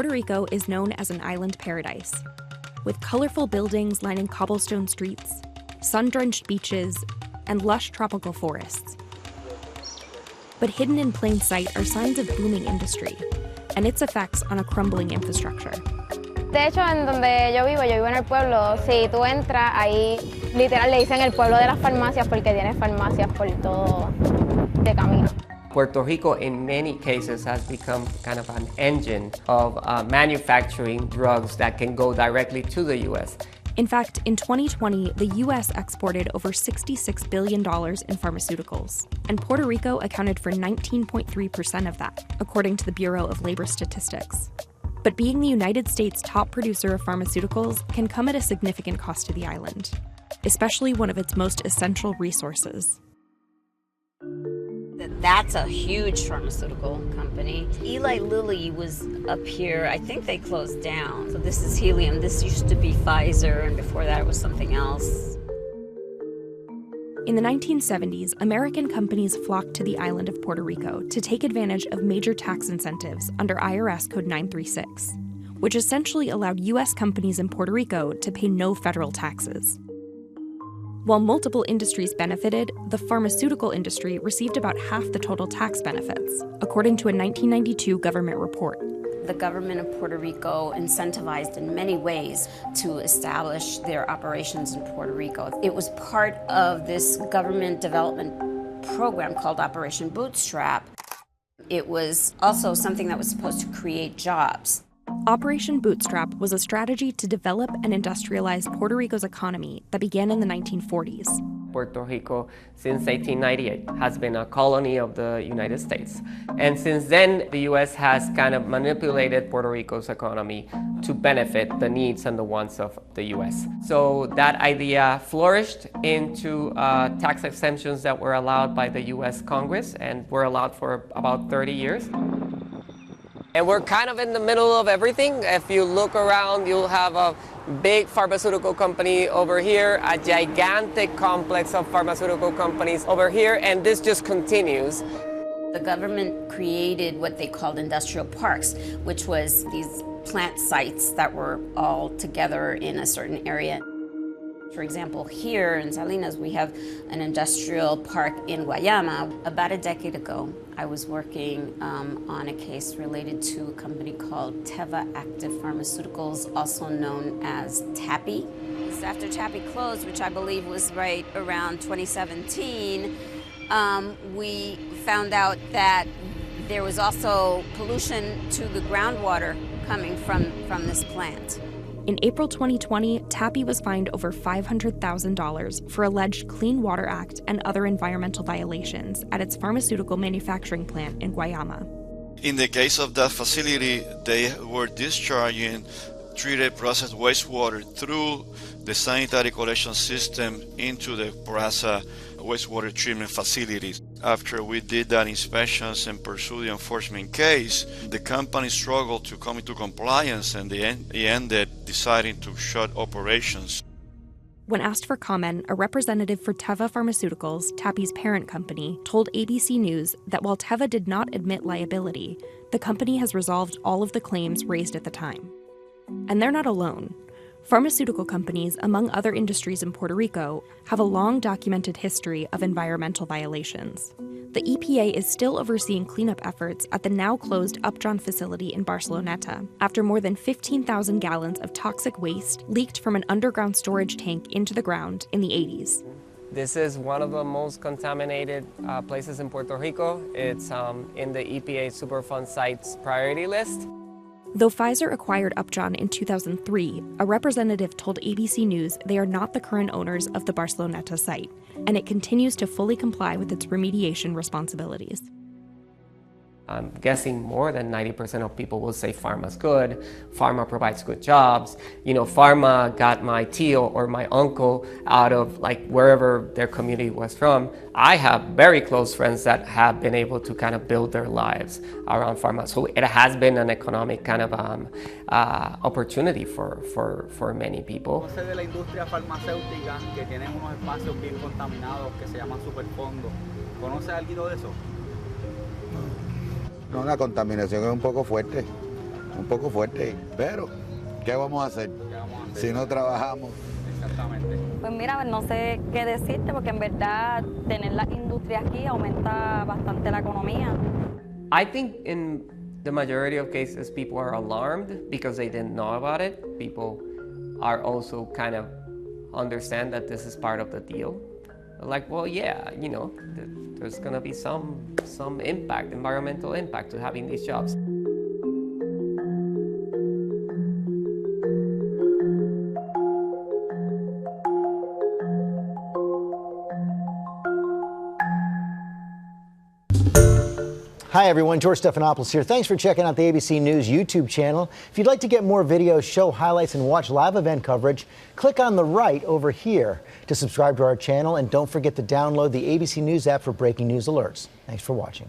Puerto Rico is known as an island paradise, with colorful buildings lining cobblestone streets, sun-drenched beaches, and lush tropical forests. But hidden in plain sight are signs of booming industry and its effects on a crumbling infrastructure. De hecho, en donde yo vivo en el pueblo, si tú entras, ahí literal le dicen el pueblo de las farmacias porque tiene farmacias por todo de camino. Puerto Rico, in many cases, has become kind of an engine of manufacturing drugs that can go directly to the U.S. In fact, in 2020, the U.S. exported over $66 billion in pharmaceuticals, and Puerto Rico accounted for 19.3% of that, according to the Bureau of Labor Statistics. But being the United States' top producer of pharmaceuticals can come at a significant cost to the island, especially one of its most essential resources. That's a huge pharmaceutical company. Eli Lilly was up here. I think they closed down. So this is helium. This used to be Pfizer, and before that it was something else. In the 1970s, American companies flocked to the island of Puerto Rico to take advantage of major tax incentives under IRS Code 936, which essentially allowed U.S. companies in Puerto Rico to pay no federal taxes. While multiple industries benefited, the pharmaceutical industry received about half the total tax benefits, according to a 1992 government report. The government of Puerto Rico incentivized in many ways to establish their operations in Puerto Rico. It was part of this government development program called Operation Bootstrap. It was also something that was supposed to create jobs. Operation Bootstrap was a strategy to develop and industrialize Puerto Rico's economy that began in the 1940s. Puerto Rico, since 1898, has been a colony of the United States. And since then, the U.S. has kind of manipulated Puerto Rico's economy to benefit the needs and the wants of the U.S. So that idea flourished into tax exemptions that were allowed by the U.S. Congress and were allowed for about 30 years. And we're kind of in the middle of everything. If you look around, you'll have a big pharmaceutical company over here, a gigantic complex of pharmaceutical companies over here, and this just continues. The government created what they called industrial parks, which was these plant sites that were all together in a certain area. For example, here in Salinas, we have an industrial park in Guayama. About a decade ago, I was working on a case related to a company called Teva Active Pharmaceuticals, also known as TAPI. After TAPI closed, which I believe was right around 2017, we found out that there was also pollution to the groundwater coming from this plant. In April 2020, TAPI was fined over $500,000 for alleged Clean Water Act and other environmental violations at its pharmaceutical manufacturing plant in Guayama. In the case of that facility, they were discharging treated processed wastewater through the sanitary collection system into the Peraza wastewater treatment facilities. After we did that inspections and pursued the enforcement case, the company struggled to come into compliance and they ended deciding to shut operations. When asked for comment, a representative for Teva Pharmaceuticals, TAPI's parent company, told ABC News that while Teva did not admit liability, the company has resolved all of the claims raised at the time. And they're not alone. Pharmaceutical companies, among other industries in Puerto Rico, have a long documented history of environmental violations. The EPA is still overseeing cleanup efforts at the now-closed Upjohn facility in Barceloneta after more than 15,000 gallons of toxic waste leaked from an underground storage tank into the ground in the 80s. This is one of the most contaminated places in Puerto Rico. It's in the EPA Superfund sites priority list. Though Pfizer acquired Upjohn in 2003, a representative told ABC News they are not the current owners of the Barceloneta site, and it continues to fully comply with its remediation responsibilities. I'm guessing more than 90% of people will say pharma's good, pharma provides good jobs. You know, pharma got my tío or my uncle out of like wherever their community was from. I have very close friends that have been able to kind of build their lives around pharma. So it has been an economic kind of opportunity for many people. Conoce de la industria farmacéutica que tienen unos espacios bien contaminados que se llaman superfondos. ¿Conoce algo de eso? No, la contaminación es un poco fuerte, un poco fuerte, pero ¿qué vamos a hacer si no trabajamos? Exactamente. Pues mira, no sé qué decirte porque en verdad tener las industrias aquí aumenta bastante la economía. I think in the majority of cases people are alarmed because they didn't know about it. People are also kind of understand that this is part of the deal. Like, well, yeah, you know, there's gonna be some impact, environmental impact to having these jobs. Hi everyone, George Stephanopoulos here. Thanks for checking out the ABC News YouTube channel. If you'd like to get more videos, show highlights, and watch live event coverage, click on the right over here to subscribe to our channel, and don't forget to download the ABC News app for breaking news alerts. Thanks for watching.